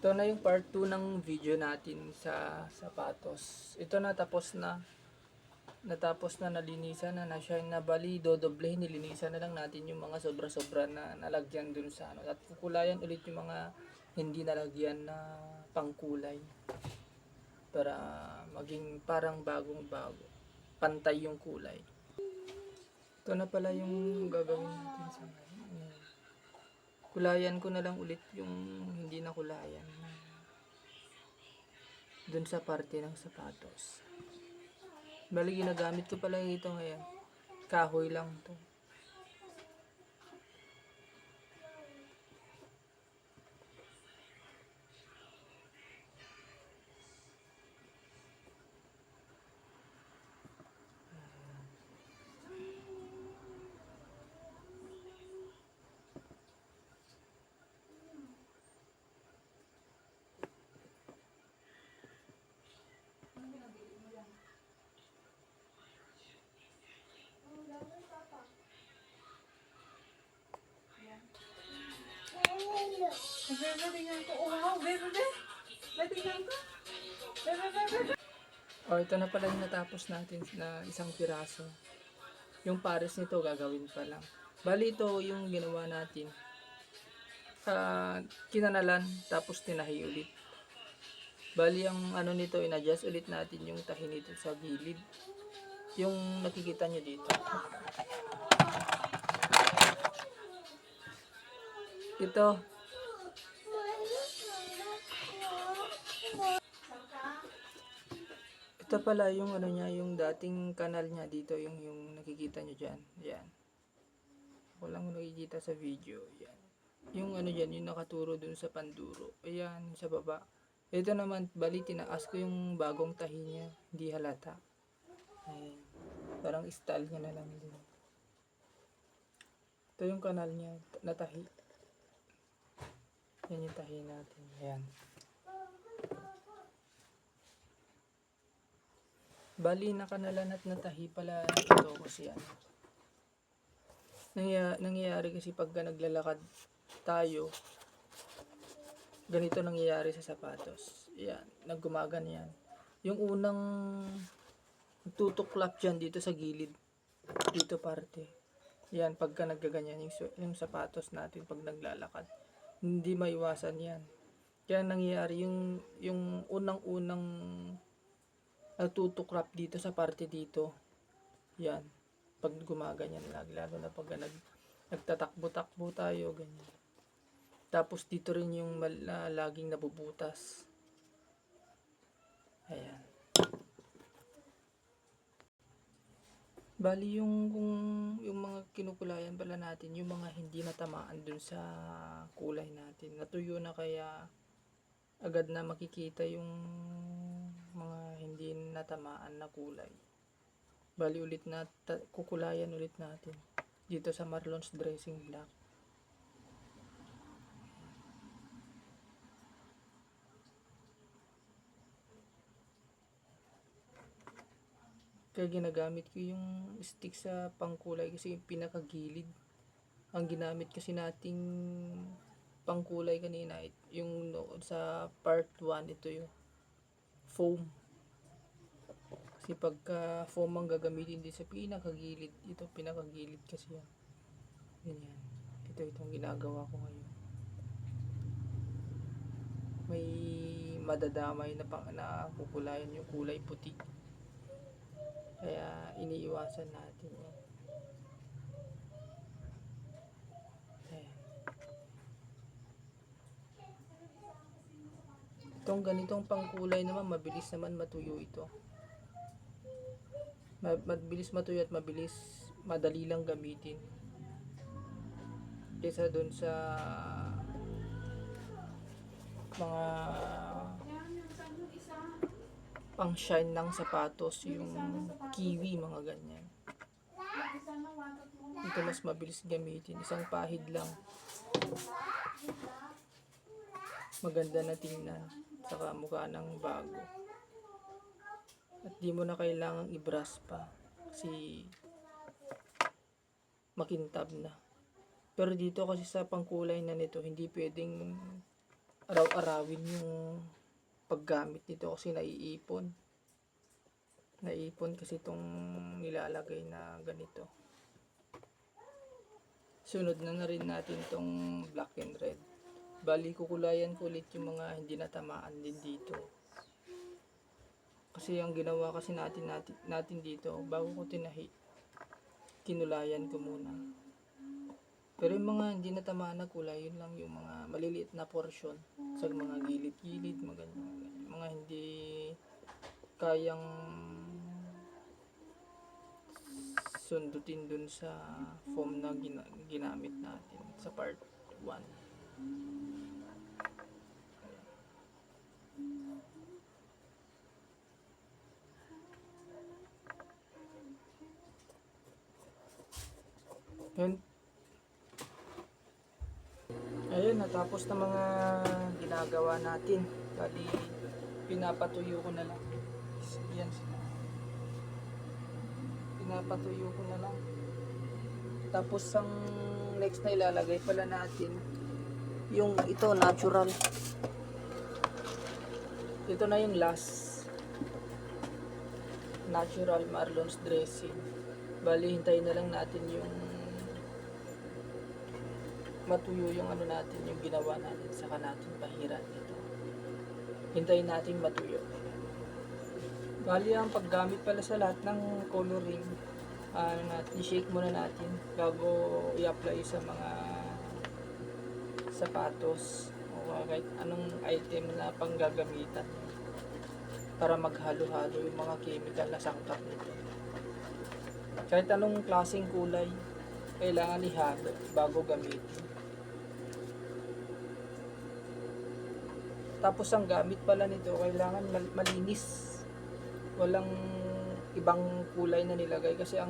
Ito na yung part 2 ng video natin sa sapatos. Ito na, tapos na. Natapos na, nalinisan na, na-shine na. Bali, dodoblehin, nilinisan na lang natin yung mga sobra-sobra na nalagyan dun sa ano. At kukulayan ulit yung mga hindi nalagyan na pangkulay. Para maging parang bagong-bago. Pantay yung kulay. Ito na pala yung gagawin natin sa ngayon. Kulayan ko na lang ulit yung hindi na kulayan dun sa parte ng sapatos. Bali, ginagamit ko pala ito ngayon. Kahoy lang to. Bebe, tingnan ko. Oh, wow, bebe, bebe. Tingnan ko. Bebe, bebe. Oh, ito na pala yung natapos natin na isang piraso. Yung pares nito gagawin pa lang. Bali, ito yung ginawa natin. Kinanalan, tapos tinahi ulit. Bali, ang ano nito, in-adjust ulit natin yung tahi nito sa gilid. Yung nakikita nyo dito. Ito. Ito pala yung ano niya, yung dating kanal niya dito, yung nakikita nyo dyan. Yan. Ako lang nakikita sa video. Yan. Yung ano dyan, yung nakaturo dun sa panduro. Ayan, sa baba. Ito naman, bali, tinaas ko yung bagong tahi niya. Hindi halata. Ayan. Parang style niya na lang din. Ito yung kanal niya, natahi. Yan yung tahi natin. Ayan. Bali, nakanalan at natahi pala ito kasi ano. Nangyayari kasi pagka naglalakad tayo, ganito nangyayari sa sapatos. Yan, naggumaganyan. Yung unang tutuklap dyan dito sa gilid, dito parte. Yan, pagka naggaganyan yung sapatos natin pag naglalakad. Hindi maiwasan yan. Kaya nangyayari yung unang-unang natutuklap dito sa parte dito. Yan, pag gumaganyan lalo na pag nagtatakbo-takbo tayo, ganyan. Tapos dito rin yung laging nabubutas. Ayan. Bali yung mga kinukulayan pala natin, yung mga hindi natamaan dun sa kulay natin. Natuyo na kaya agad na makikita yung mga hindi natamaan na kulay. Bali ulit na kukulayan ulit natin dito sa Marlon's Dressing Black. Kaya ginagamit ko yung stick sa pangkulay kasi yung pinakagilid. Ang ginamit kasi nating pangkulay kanina, yung sa part 1, ito yung foam. Kasi pagka foam ang gagamitin din sa pinakagilid, ito pinakagilid kasi yan. Ganyan. Itong ginagawa ko ngayon. May madadamay na kukulayan yung kulay puti. Kaya iniiwasan natin yan. Ayan. Itong ganitong pangkulay naman, mabilis naman matuyo ito. Mabilis matuyo at madali lang gamitin. Kesa dun sa mga pang shine ng sapatos, yung kiwi, mga ganyan. Ito mas mabilis gamitin, isang pahid lang, maganda na tingnan, saka mukha ng bago. At di mo na kailangang i-brush pa kasi makintab na. Pero dito kasi sa pangkulay na nito, hindi pwedeng araw-arawin yung paggamit nito kasi naiipon. Naiipon kasi itong nilalagay na ganito. Sunod na rin natin itong black and red. Bali, kukulayan ko ulit yung mga hindi natamaan din dito. Kasi ang ginawa kasi natin dito, bago ko tinahi, kinulayan ko muna. Pero yung mga hindi natamaan na kulay, yun lang yung mga maliliit na portion sa mga gilid-gilid, mga hindi kayang sundutin dun sa foam na ginamit natin sa part 1. Yun. Ayun, natapos na mga ginagawa natin. Bali, pinapatuyo ko na lang. Yan. Pinapatuyo ko na lang. Tapos ang next na ilalagay pala natin, yung ito, natural. Ito na yung last. Natural marlons dressing. Bali, hintayin na lang natin yung matuyo yung ano natin, yung ginawa natin, saka natin pahiran ito. Hintayin natin matuyo. Bali, ang paggamit pala sa lahat ng coloring, i-shake muna natin bago i-apply sa mga sapatos o kahit anong item na panggagamitan para maghalo-halo yung mga chemical na sangkap nito. Kahit anong klaseng kulay, kailangan ihalo bago gamitin. Tapos ang gamit pala nito, kailangan malinis. Walang ibang kulay na nilagay kasi ang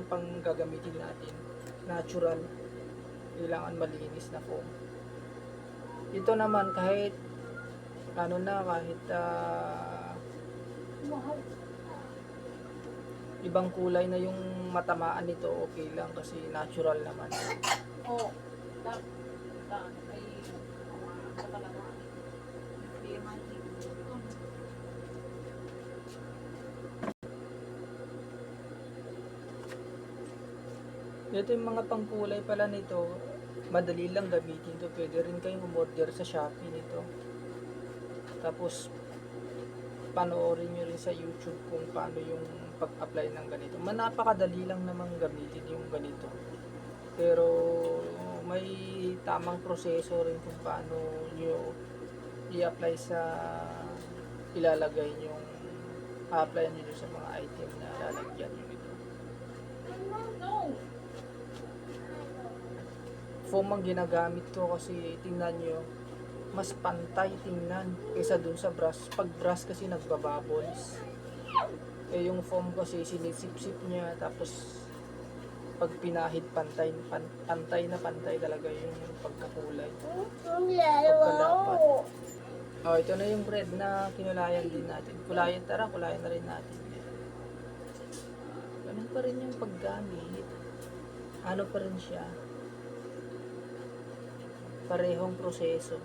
panggagamitin natin, natural. Kailangan malinis na foam. Ito naman kahit ibang kulay na yung matamaan nito, okay lang kasi natural naman. Oh, ay, sa talaga. Hindi man Ito yung mga pangkulay pala nito, madali lang gamitin to. Pwede rin kayong umorder sa Shopee nito. Tapos panoorin nyo rin sa YouTube kung paano yung pag-apply ng ganito. Napakadali lang namang gamitin yung ganito. Pero may tamang proseso rin kung paano nyo i-apply sa ilalagay nyo, a-applyan nyo sa mga item na lalagyan nyo ito. no. Foam ang ginagamit ko kasi tingnan nyo, mas pantay tingnan kaysa dun sa brush. Pag brush kasi nagbabubbles. Eh yung foam kasi sinisip-sip niya, tapos pag pinahid pantay na pantay talaga yung pagkakulay. Pagkalapat. Oh, ito na yung bread na kinulayan din natin. Kulayan na rin natin. Ganun pa rin yung paggamit. Ano pa rin siya? Parehong proseso.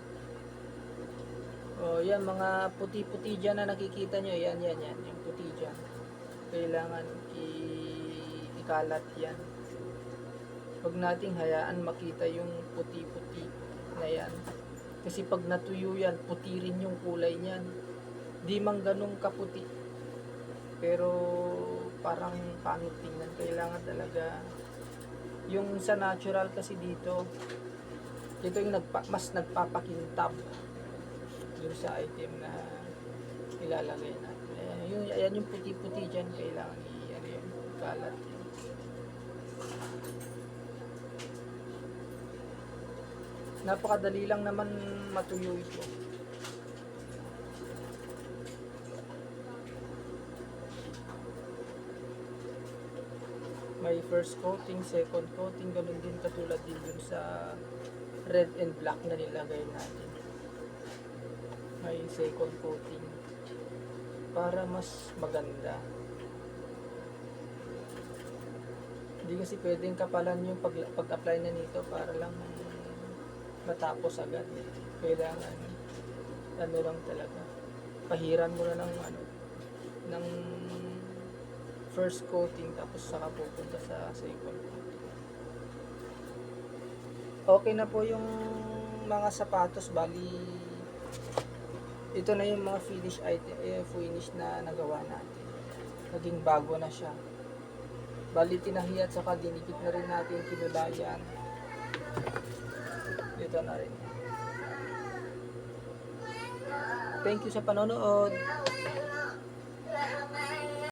O, yan, mga puti-puti dyan na nakikita nyo. Yan, yung puti dyan. Kailangan ikalat yan. Huwag nating hayaan makita yung puti-puti na yan. Kasi pag natuyo yan, puti rin yung kulay niyan. Di man ganun kaputi. Pero parang pangit tingnan. Kailangan talaga yung sa natural kasi dito, ito yung mas nagpapakintab dun sa item na ilalagay natin. Ayan yung puti-puti dyan, kailangan ikalat yun. Napakadali lang naman matuyo ito. May first coating, second coating, ganun din katulad din dun sa red and black na nilagay natin. May second coating para mas maganda. Hindi kasi pwedeng kapalan yung pag-apply na nito para lang matapos agad. Kailangan ano lang talaga. Pahiran mo na ng ng first coating tapos saka pupunta sa second coating. Okay na po yung mga sapatos, bali ito na yung mga finish item, finish na nagawa natin. Naging bago na siya. Bali tinahi at saka dinikit na rin natin kinulayan. Dito na rin. Thank you sa panonood.